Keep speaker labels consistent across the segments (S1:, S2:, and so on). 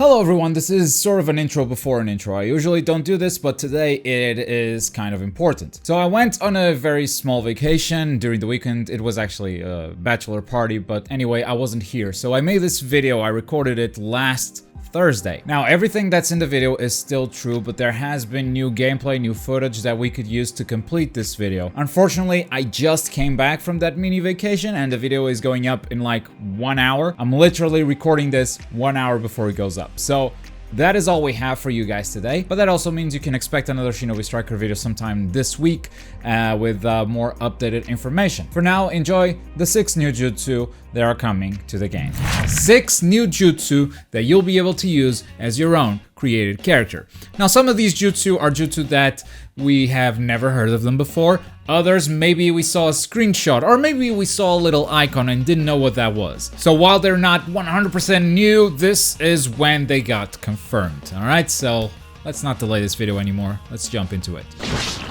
S1: Hello everyone, this is sort of an intro before an intro. I usually don't do this, but today it is kind of important. So I went on a very small vacation during the weekend. It was actually a bachelor party, but anyway, I wasn't here. So I made this video, I recorded it last Thursday. Now, everything that's in the video is still true, but there has been new gameplay, new footage that we could use to complete this video. Unfortunately, I just came back from that mini vacation and the video is going up in like 1 hour. I'm literally recording this 1 hour before it goes up. So that is all we have for you guys today, but that also means you can expect another Shinobi Striker video sometime this week with more updated information. For now, enjoy the 6 new Jutsu that are coming to the game. 6 new Jutsu that you'll be able to use as your own created character. Now, some of these Jutsu are Jutsu that we have never heard of them before. Others, maybe we saw a screenshot, or maybe we saw a little icon and didn't know what that was. So while they're not 100% new, this is when they got confirmed. Alright, so let's not delay this video anymore. Let's jump into it.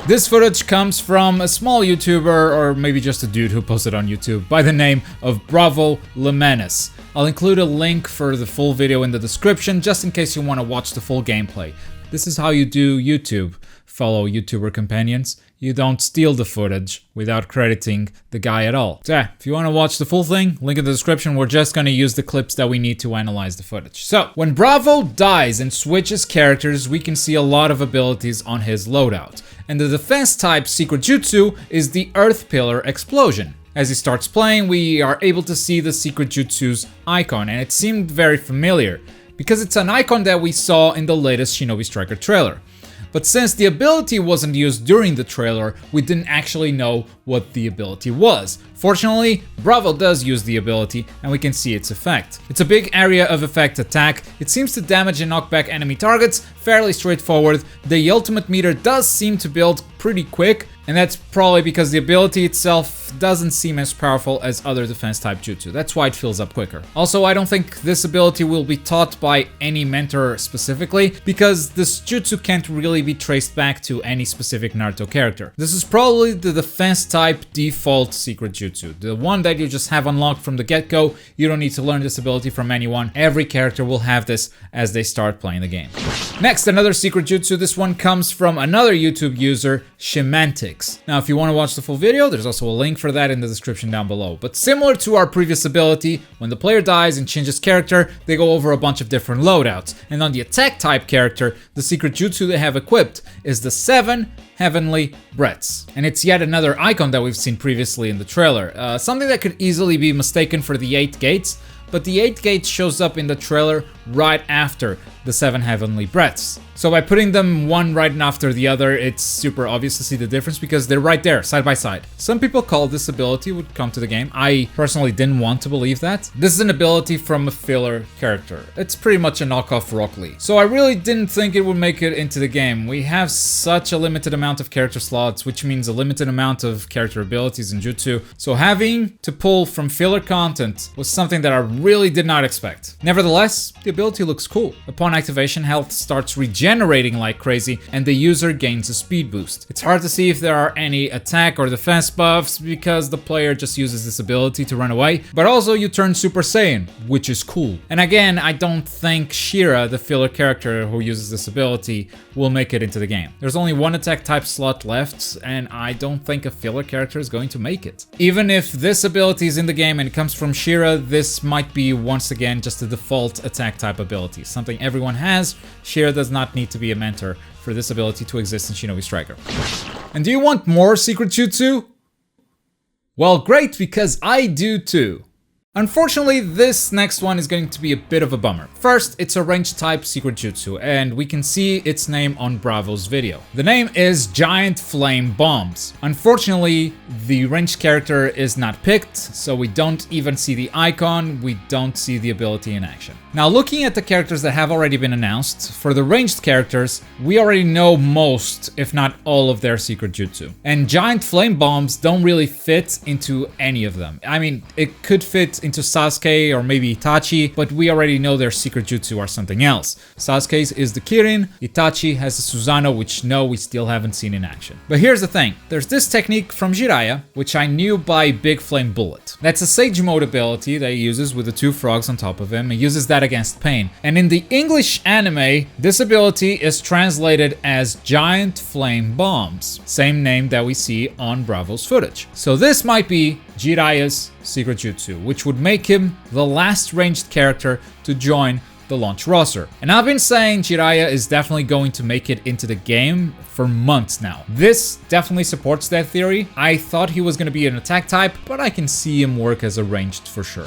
S1: This footage comes from a small YouTuber, or maybe just a dude who posted on YouTube, by the name of Bravo Lemenis. I'll include a link for the full video in the description, just in case you want to watch the full gameplay. This is how you do YouTube, fellow YouTuber companions. You don't steal the footage without crediting the guy at all. So yeah, if you want to watch the full thing, link in the description. We're just going to use the clips that we need to analyze the footage. So, when Bravo dies and switches characters, we can see a lot of abilities on his loadout. And the defense type secret jutsu is the Earth Pillar Explosion. As he starts playing, we are able to see the secret jutsu's icon, and it seemed very familiar, because it's an icon that we saw in the latest Shinobi Striker trailer. But since the ability wasn't used during the trailer, we didn't actually know what the ability was. Fortunately, Bravo does use the ability and we can see its effect. It's a big area of effect attack. It seems to damage and knock back enemy targets, fairly straightforward. The ultimate meter does seem to build pretty quick, and that's probably because the ability itself doesn't seem as powerful as other defense type jutsu. That's why it fills up quicker. Also, I don't think this ability will be taught by any mentor specifically, because this jutsu can't really be traced back to any specific Naruto character. This is probably the defense type default secret jutsu, the one that you just have unlocked from the get-go. You don't need to learn this ability from anyone. Every character will have this as they start playing the game. Next, another secret jutsu. This one comes from another YouTube user, Semantics. Now, if you want to watch the full video, there's also a link for that in the description down below. But similar to our previous ability, when the player dies and changes character, they go over a bunch of different loadouts. And on the attack type character, the secret jutsu they have equipped is the 7 Heavenly Breaths. And it's yet another icon that we've seen previously in the trailer. Something that could easily be mistaken for the 8 gates, but the 8 gates shows up in the trailer right after the 7 Heavenly Breaths. So by putting them one right after the other, it's super obvious to see the difference because they're right there, side by side. Some people call this ability would come to the game. I personally didn't want to believe that. This is an ability from a filler character. It's pretty much a knockoff Rock Lee. So I really didn't think it would make it into the game. We have such a limited amount of character slots, which means a limited amount of character abilities in jutsu. So having to pull from filler content was something that I really did not expect. Nevertheless, the ability looks cool. Upon activation, health starts regenerating like crazy and the user gains a speed boost. It's hard to see if there are any attack or defense buffs because the player just uses this ability to run away, but also you turn Super Saiyan, which is cool. And again, I don't think Shira, the filler character who uses this ability, will make it into the game. There's only one attack type slot left, and I don't think a filler character is going to make it. Even if this ability is in the game and it comes from Shira, this might be once again just the default attack type ability, something everyone has. Shira does not need to be a mentor for this ability to exist in Shinobi Striker. And do you want more secret jutsu? Well, great, because I do too. Unfortunately, this next one is going to be a bit of a bummer. First, it's a range type secret jutsu, and we can see its name on Bravo's video. The name is Giant Flame Bombs. Unfortunately, the ranged character is not picked, so we don't even see the icon, we don't see the ability in action. Now, looking at the characters that have already been announced, for the ranged characters, we already know most, if not all, of their secret jutsu. And Giant Flame Bombs don't really fit into any of them. I mean, it could fit into Sasuke or maybe Itachi, but we already know their secret jutsu are something else. Sasuke's is the Kirin, Itachi has the Susanoo, which no, we still haven't seen in action. But here's the thing, there's this technique from Jiraiya, which I knew by Big Flame Bullet. That's a Sage Mode ability that he uses with the two frogs on top of him. He uses that against pain. And in the English anime, this ability is translated as Giant Flame Bombs. Same name that we see on Bravo's footage. So this might be Jiraiya's secret jutsu, which would make him the last ranged character to join the launch roster. And I've been saying Jiraiya is definitely going to make it into the game for months now. This definitely supports that theory. I thought he was going to be an attack type, but I can see him work as a ranged for sure.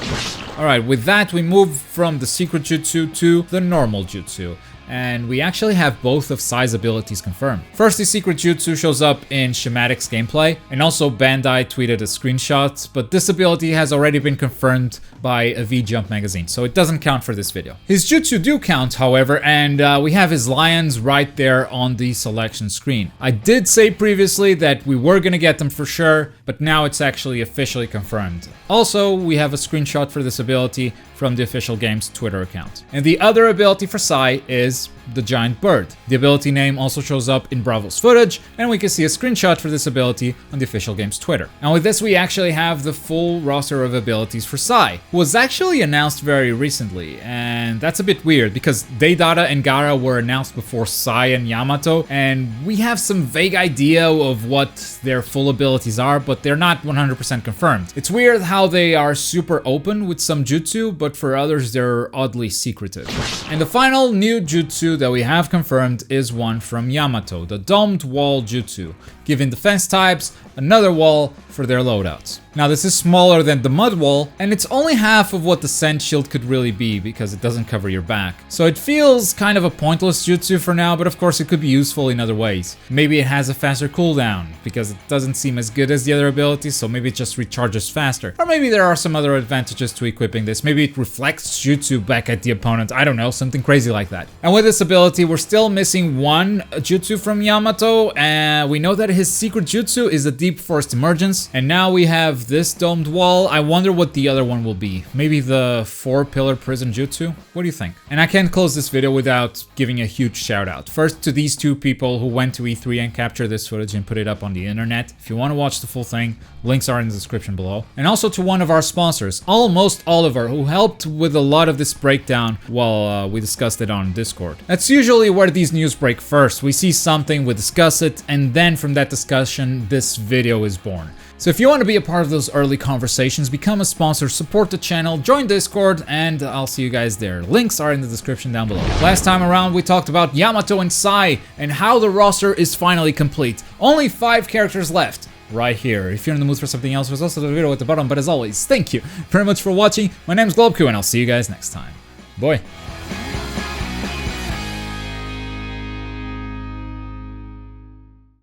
S1: Alright, with that we move from the secret jutsu to the normal jutsu. And we actually have both of Sai's abilities confirmed. First, the secret jutsu shows up in Schematic's gameplay, and also Bandai tweeted a screenshot, but this ability has already been confirmed by a V-Jump magazine, so it doesn't count for this video. His jutsu do count, however, and we have his lions right there on the selection screen. I did say previously that we were gonna get them for sure, but now it's actually officially confirmed. Also, we have a screenshot for this ability from the official game's Twitter account. And the other ability for Sai is the giant bird. The ability name also shows up in Bravo's footage, and we can see a screenshot for this ability on the official game's Twitter. And with this, we actually have the full roster of abilities for Sai, who was actually announced very recently, and that's a bit weird because Deidara and Gaara were announced before Sai and Yamato, and we have some vague idea of what their full abilities are, but they're not 100% confirmed. It's weird how they are super open with some jutsu, but for others they're oddly secretive. And the final new jutsu that we have confirmed is one from Yamato, the domed wall jutsu, giving defense types another wall for their loadouts. Now this is smaller than the mud wall, and it's only half of what the sand shield could really be because it doesn't cover your back. So it feels kind of a pointless jutsu for now, but of course it could be useful in other ways. Maybe it has a faster cooldown because it doesn't seem as good as the other abilities, so maybe it just recharges faster. Or maybe there are some other advantages to equipping this. Maybe it reflects jutsu back at the opponent. I don't know, something crazy like that. And with this ability, we're still missing one jutsu from Yamato, and we know that his secret jutsu is a deep forest emergence, and now we have this domed wall. I wonder what the other one will be. Maybe the 4-pillar prison jutsu? What do you think? And I can't close this video without giving a huge shout out. First to these two people who went to E3 and captured this footage and put it up on the internet. If you want to watch the full thing, links are in the description below. And also to one of our sponsors, Almost Oliver, who helped with a lot of this breakdown while we discussed it on Discord. That's usually where these news break first. We see something, we discuss it, and then from that discussion, this video is born. So if you want to be a part of those early conversations, become a sponsor, support the channel, join Discord, and I'll see you guys there. Links are in the description down below. Last time around, we talked about Yamato and Sai, and how the roster is finally complete. Only 5 characters left. Right here. If you're in the mood for something else, there's also the video at the bottom, but as always, thank you very much for watching. My name's Globku, and I'll see you guys next time. Bye.